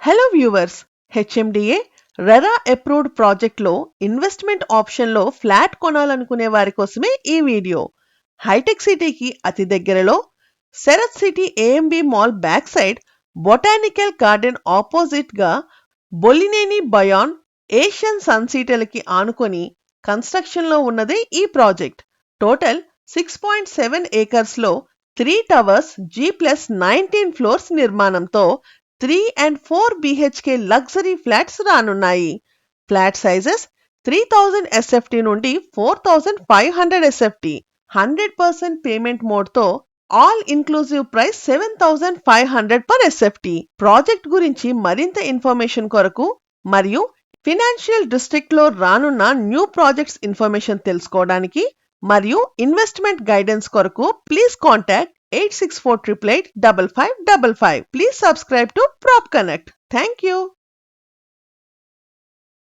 Hello viewers, HMDA RERA approved ప్రాజెక్ట్లో investment ఆప్షన్లో flat కొనాలనుకునే వారి కోసమే ఈ వీడియో. హైటెక్ సిటీకి అతి దగ్గరలో Sarath city AMB mall back side botanical garden opposite గా బొలినేని బయాన్ ఏషియన్ సన్సిటీలకి ఆనుకొని కన్స్ట్రక్షన్ లో ఉన్నదే ఈ ప్రాజెక్ట్. టోటల్ 6.7 acres లో 3 towers G+19 floors నిర్మాణంతో 3 and 4 BHK లగ్జరీ ఫ్లాట్స్ రానున్నాయి. ఫ్లాట్ సైజెస్ 3000 SFT నుండి 4500 SFT. 100% పేమెంట్ మోడ్ తో all inclusive price 7500 per SFT. Project గురించి మరింత ఇన్ఫర్మేషన్ కొరకు మరియు ఫినాన్షియల్ డిస్ట్రిక్ట్ లో రానున్న న్యూ ప్రాజెక్ట్స్ ఇన్ఫర్మేషన్ తెలుసుకోవడానికి మరియు ఇన్వెస్ట్మెంట్ గైడెన్స్ కొరకు please contact 8648885555. Please subscribe to PropConnect. Thank you.